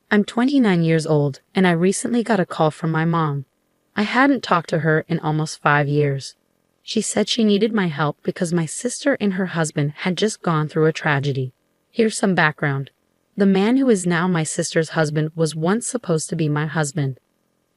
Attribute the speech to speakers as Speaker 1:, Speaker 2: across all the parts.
Speaker 1: I'm 29 years old, and I recently got a call from my mom. I hadn't talked to her in almost 5 years. She said she needed my help because my sister and her husband had just gone through a tragedy. Here's some background. The man who is now my sister's husband was once supposed to be my husband.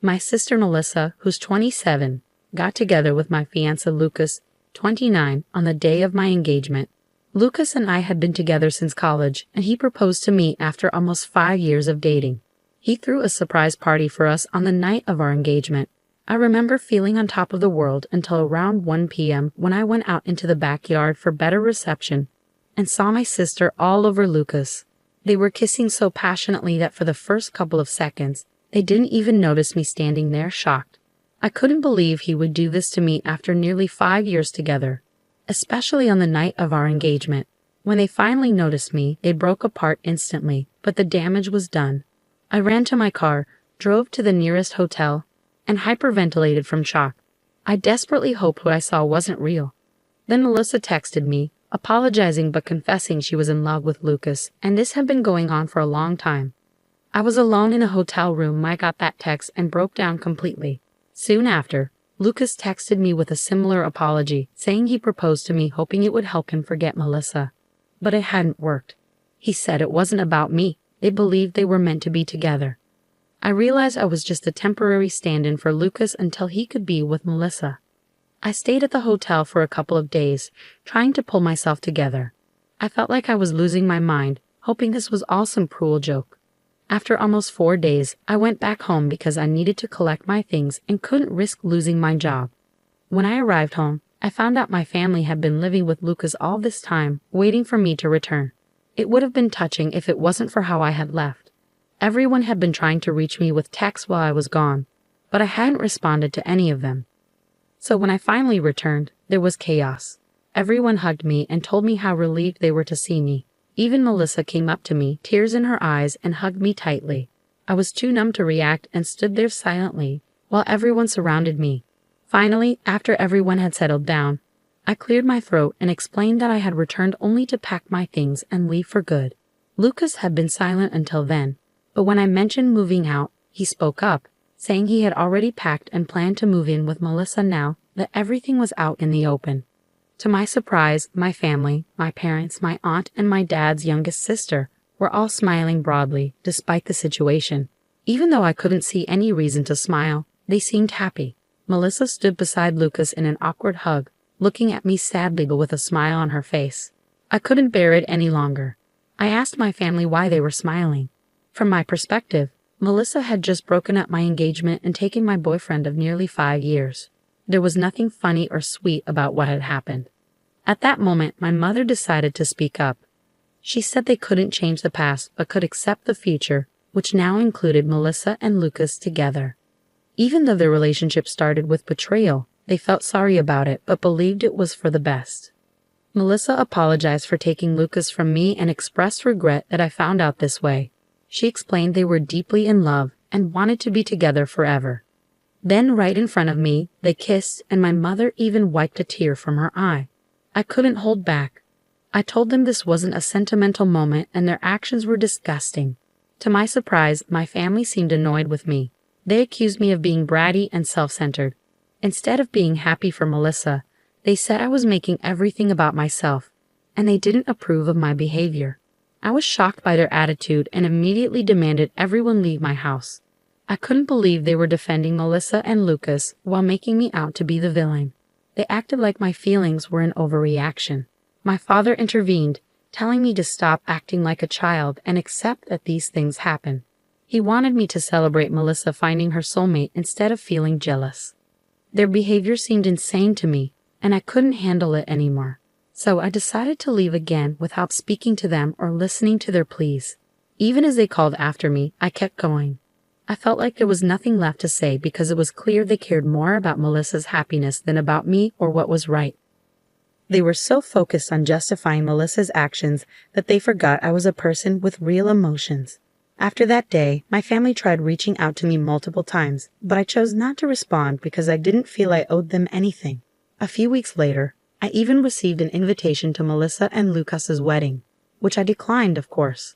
Speaker 1: My sister Melissa, who's 27, got together with my fiancé Lucas, 29, on the day of my engagement. Lucas and I had been together since college, and he proposed to me after almost 5 years of dating. He threw a surprise party for us on the night of our engagement. I remember feeling on top of the world until around 1 p.m. when I went out into the backyard for better reception and saw my sister all over Lucas. They were kissing so passionately that for the first couple of seconds, they didn't even notice me standing there shocked. I couldn't believe he would do this to me after nearly 5 years together, especially on the night of our engagement. When they finally noticed me, they broke apart instantly, but the damage was done. I ran to my car, drove to the nearest hotel, and hyperventilated from shock. I desperately hoped what I saw wasn't real. Then Melissa texted me, apologizing but confessing she was in love with Lucas, and this had been going on for a long time. I was alone in a hotel room when I got that text and broke down completely. Soon after, Lucas texted me with a similar apology, saying he proposed to me hoping it would help him forget Melissa. But it hadn't worked. He said it wasn't about me. They believed they were meant to be together. I realized I was just a temporary stand-in for Lucas until he could be with Melissa. I stayed at the hotel for a couple of days, trying to pull myself together. I felt like I was losing my mind, hoping this was all some cruel joke. After almost 4 days, I went back home because I needed to collect my things and couldn't risk losing my job. When I arrived home, I found out my family had been living with Lucas all this time, waiting for me to return. It would have been touching if it wasn't for how I had left. Everyone had been trying to reach me with texts while I was gone, but I hadn't responded to any of them. So when I finally returned, there was chaos. Everyone hugged me and told me how relieved they were to see me. Even Melissa came up to me, tears in her eyes, and hugged me tightly. I was too numb to react and stood there silently while everyone surrounded me. Finally, after everyone had settled down, I cleared my throat and explained that I had returned only to pack my things and leave for good. Lucas had been silent until then, but when I mentioned moving out, he spoke up, saying he had already packed and planned to move in with Melissa now that everything was out in the open. To my surprise, my family, my parents, my aunt, and my dad's youngest sister were all smiling broadly despite the situation. Even though I couldn't see any reason to smile, they seemed happy. Melissa stood beside Lucas in an awkward hug, looking at me sadly but with a smile on her face. I couldn't bear it any longer. I asked my family why they were smiling. From my perspective, Melissa had just broken up my engagement and taken my boyfriend of nearly 5 years. There was nothing funny or sweet about what had happened. At that moment, my mother decided to speak up. She said they couldn't change the past but could accept the future, which now included Melissa and Lucas together. Even though their relationship started with betrayal, they felt sorry about it but believed it was for the best. Melissa apologized for taking Lucas from me and expressed regret that I found out this way. She explained they were deeply in love and wanted to be together forever. Then, right in front of me, they kissed, and my mother even wiped a tear from her eye. I couldn't hold back. I told them this wasn't a sentimental moment and their actions were disgusting. To my surprise, my family seemed annoyed with me. They accused me of being bratty and self-centered. Instead of being happy for Melissa, they said I was making everything about myself, and they didn't approve of my behavior. I was shocked by their attitude and immediately demanded everyone leave my house. I couldn't believe they were defending Melissa and Lucas while making me out to be the villain. They acted like my feelings were an overreaction. My father intervened, telling me to stop acting like a child and accept that these things happen. He wanted me to celebrate Melissa finding her soulmate instead of feeling jealous. Their behavior seemed insane to me, and I couldn't handle it anymore. So I decided to leave again without speaking to them or listening to their pleas. Even as they called after me, I kept going. I felt like there was nothing left to say because it was clear they cared more about Melissa's happiness than about me or what was right. They were so focused on justifying Melissa's actions that they forgot I was a person with real emotions. After that day, my family tried reaching out to me multiple times, but I chose not to respond because I didn't feel I owed them anything. A few weeks later, I even received an invitation to Melissa and Lucas's wedding, which I declined, of course.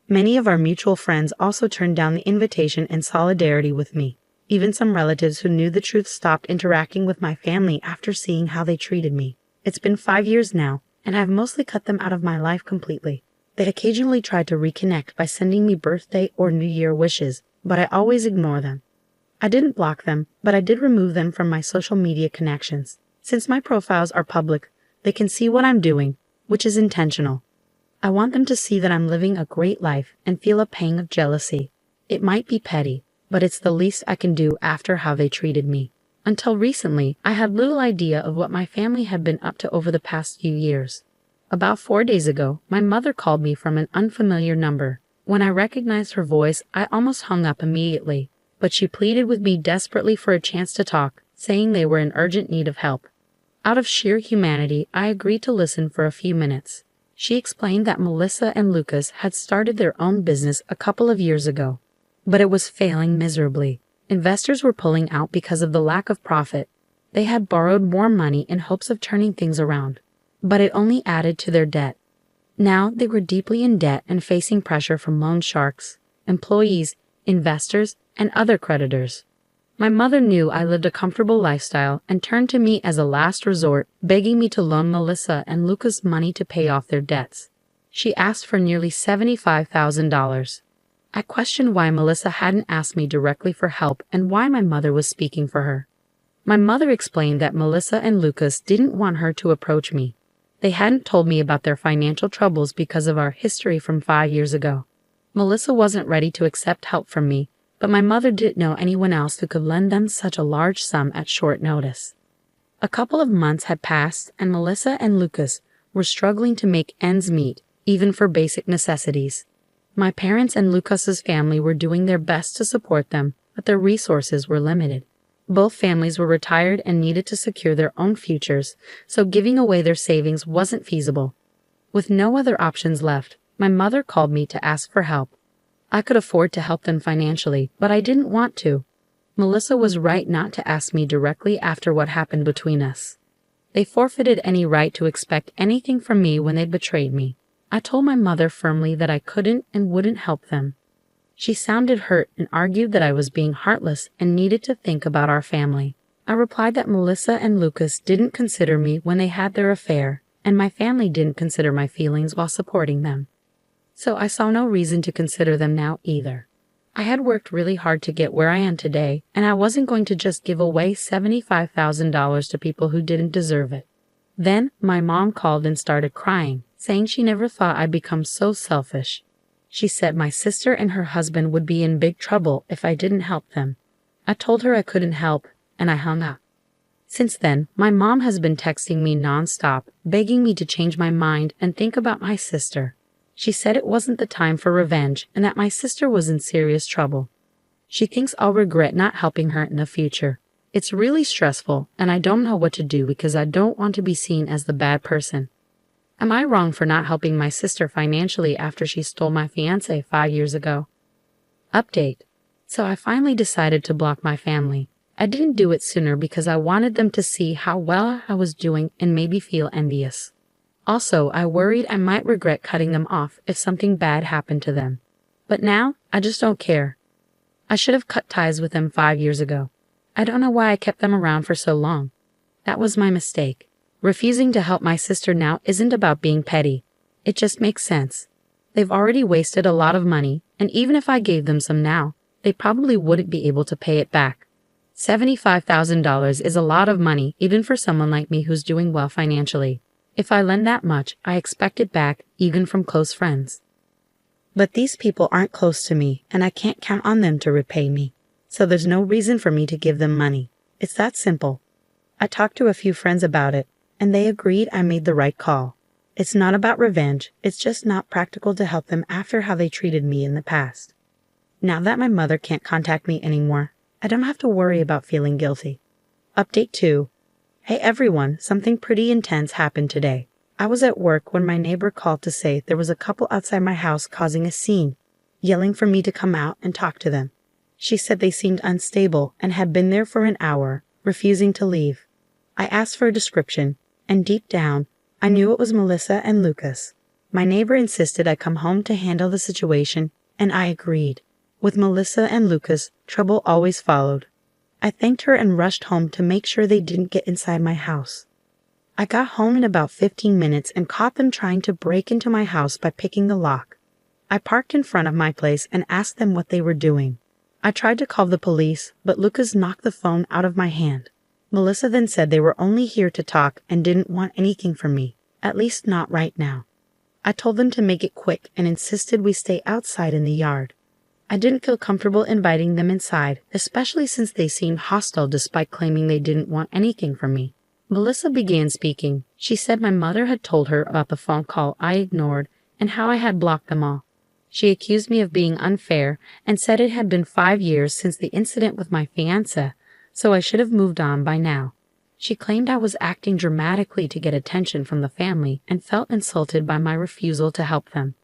Speaker 1: Many of our mutual friends also turned down the invitation in solidarity with me. Even some relatives who knew the truth stopped interacting with my family after seeing how they treated me. It's been 5 years now, and I've mostly cut them out of my life completely. They occasionally try to reconnect by sending me birthday or New Year wishes, but I always ignore them. I didn't block them, but I did remove them from my social media connections. Since my profiles are public, they can see what I'm doing, which is intentional. I want them to see that I'm living a great life and feel a pang of jealousy. It might be petty, but it's the least I can do after how they treated me. Until recently, I had little idea of what my family had been up to over the past few years. About 4 days ago, my mother called me from an unfamiliar number. When I recognized her voice, I almost hung up immediately, but she pleaded with me desperately for a chance to talk, saying they were in urgent need of help. Out of sheer humanity, I agreed to listen for a few minutes. She explained that Melissa and Lucas had started their own business a couple of years ago, but it was failing miserably. Investors were pulling out because of the lack of profit. They had borrowed more money in hopes of turning things around, but it only added to their debt. Now they were deeply in debt and facing pressure from loan sharks, employees, investors, and other creditors. My mother knew I lived a comfortable lifestyle and turned to me as a last resort, begging me to loan Melissa and Lucas money to pay off their debts. She asked for nearly $75,000. I questioned why Melissa hadn't asked me directly for help and why my mother was speaking for her. My mother explained that Melissa and Lucas didn't want her to approach me. They hadn't told me about their financial troubles because of our history from 5 years ago. Melissa wasn't ready to accept help from me, but my mother didn't know anyone else who could lend them such a large sum at short notice. A couple of months had passed, and Melissa and Lucas were struggling to make ends meet, even for basic necessities. My parents and Lucas's family were doing their best to support them, but their resources were limited. Both families were retired and needed to secure their own futures, so giving away their savings wasn't feasible. With no other options left, my mother called me to ask for help. I could afford to help them financially, but I didn't want to. Melissa was right not to ask me directly after what happened between us. They forfeited any right to expect anything from me when they betrayed me. I told my mother firmly that I couldn't and wouldn't help them. She sounded hurt and argued that I was being heartless and needed to think about our family. I replied that Melissa and Lucas didn't consider me when they had their affair, and my family didn't consider my feelings while supporting them. So I saw no reason to consider them now either. I had worked really hard to get where I am today, and I wasn't going to just give away $75,000 to people who didn't deserve it. Then my mom called and started crying, saying she never thought I'd become so selfish. She said my sister and her husband would be in big trouble if I didn't help them. I told her I couldn't help, and I hung up. Since then, my mom has been texting me nonstop, begging me to change my mind and think about my sister. She said it wasn't the time for revenge and that my sister was in serious trouble. She thinks I'll regret not helping her in the future. It's really stressful, and I don't know what to do because I don't want to be seen as the bad person. Am I wrong for not helping my sister financially after she stole my fiancé 5 years ago? Update. So I finally decided to block my family. I didn't do it sooner because I wanted them to see how well I was doing and maybe feel envious. Also, I worried I might regret cutting them off if something bad happened to them. But now, I just don't care. I should have cut ties with them 5 years ago. I don't know why I kept them around for so long. That was my mistake. Refusing to help my sister now isn't about being petty. It just makes sense. They've already wasted a lot of money, and even if I gave them some now, they probably wouldn't be able to pay it back. $75,000 is a lot of money even for someone like me who's doing well financially. If I lend that much, I expect it back, even from close friends. But these people aren't close to me, and I can't count on them to repay me. So there's no reason for me to give them money. It's that simple. I talked to a few friends about it, and they agreed I made the right call. It's not about revenge, it's just not practical to help them after how they treated me in the past. Now that my mother can't contact me anymore, I don't have to worry about feeling guilty. Update 2. Hey everyone, something pretty intense happened today. I was at work when my neighbor called to say there was a couple outside my house causing a scene, yelling for me to come out and talk to them. She said they seemed unstable and had been there for an hour, refusing to leave. I asked for a description, and deep down, I knew it was Melissa and Lucas. My neighbor insisted I come home to handle the situation, and I agreed. With Melissa and Lucas, trouble always followed. I thanked her and rushed home to make sure they didn't get inside my house. I got home in about 15 minutes and caught them trying to break into my house by picking the lock. I parked in front of my place and asked them what they were doing. I tried to call the police, but Lucas knocked the phone out of my hand. Melissa then said they were only here to talk and didn't want anything from me, at least not right now. I told them to make it quick and insisted we stay outside in the yard. I didn't feel comfortable inviting them inside, especially since they seemed hostile despite claiming they didn't want anything from me. Melissa began speaking. She said my mother had told her about the phone call I ignored and how I had blocked them all. She accused me of being unfair and said it had been 5 years since the incident with my fiancé, so I should have moved on by now. She claimed I was acting dramatically to get attention from the family and felt insulted by my refusal to help them.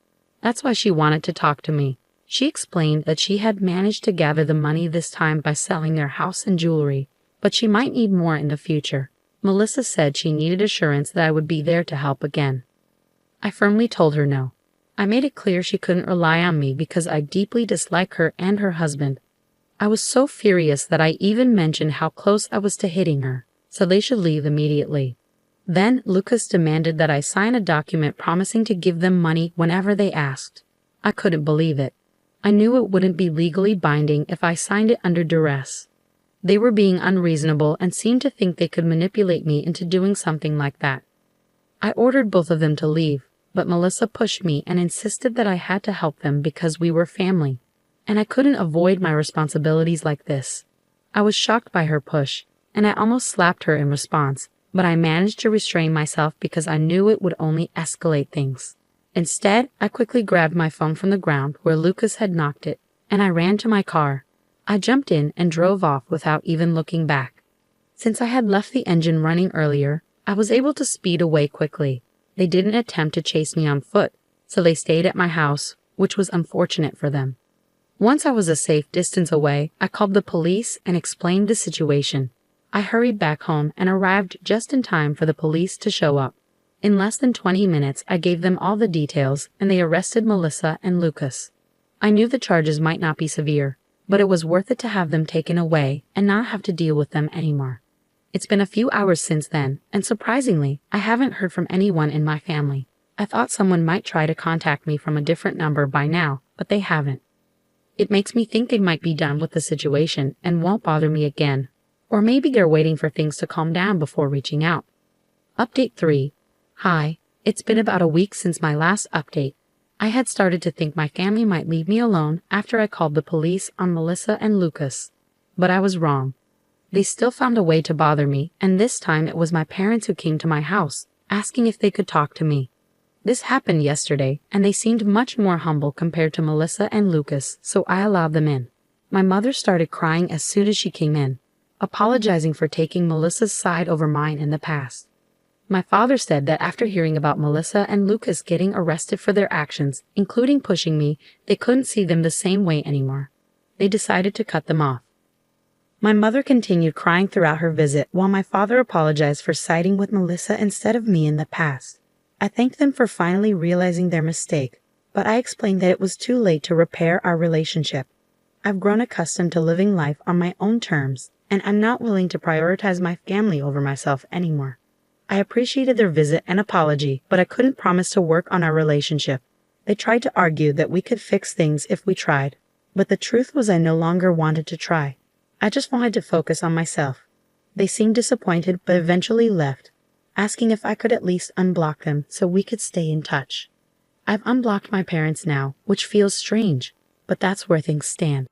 Speaker 1: That's why she wanted to talk to me. She explained that she had managed to gather the money this time by selling their house and jewelry, but she might need more in the future. Melissa said she needed assurance that I would be there to help again. I firmly told her no. I made it clear she couldn't rely on me because I deeply dislike her and her husband. I was so furious that I even mentioned how close I was to hitting her, so they should leave immediately. Then Lucas demanded that I sign a document promising to give them money whenever they asked. I couldn't believe it. I knew it wouldn't be legally binding if I signed it under duress. They were being unreasonable and seemed to think they could manipulate me into doing something like that. I ordered both of them to leave, but Melissa pushed me and insisted that I had to help them because we were family, and I couldn't avoid my responsibilities like this. I was shocked by her push, and I almost slapped her in response, but I managed to restrain myself because I knew it would only escalate things. Instead, I quickly grabbed my phone from the ground where Lucas had knocked it, and I ran to my car. I jumped in and drove off without even looking back. Since I had left the engine running earlier, I was able to speed away quickly. They didn't attempt to chase me on foot, so they stayed at my house, which was unfortunate for them. Once I was a safe distance away, I called the police and explained the situation. I hurried back home and arrived just in time for the police to show up. In less than 20 minutes, I gave them all the details, and they arrested Melissa and Lucas. I knew the charges might not be severe, but it was worth it to have them taken away and not have to deal with them anymore. It's been a few hours since then, and surprisingly, I haven't heard from anyone in my family. I thought someone might try to contact me from a different number by now, but they haven't. It makes me think they might be done with the situation and won't bother me again, or maybe they're waiting for things to calm down before reaching out. Update 3. Hi, it's been about a week since my last update. I had started to think my family might leave me alone after I called the police on Melissa and Lucas. But I was wrong. They still found a way to bother me, and this time it was my parents who came to my house, asking if they could talk to me. This happened yesterday, and they seemed much more humble compared to Melissa and Lucas, so I allowed them in. My mother started crying as soon as she came in, apologizing for taking Melissa's side over mine in the past. My father said that after hearing about Melissa and Lucas getting arrested for their actions, including pushing me, they couldn't see them the same way anymore. They decided to cut them off. My mother continued crying throughout her visit while my father apologized for siding with Melissa instead of me in the past. I thanked them for finally realizing their mistake, but I explained that it was too late to repair our relationship. I've grown accustomed to living life on my own terms, and I'm not willing to prioritize my family over myself anymore. I appreciated their visit and apology, but I couldn't promise to work on our relationship. They tried to argue that we could fix things if we tried, but the truth was I no longer wanted to try. I just wanted to focus on myself. They seemed disappointed but eventually left, asking if I could at least unblock them so we could stay in touch. I've unblocked my parents now, which feels strange, but that's where things stand.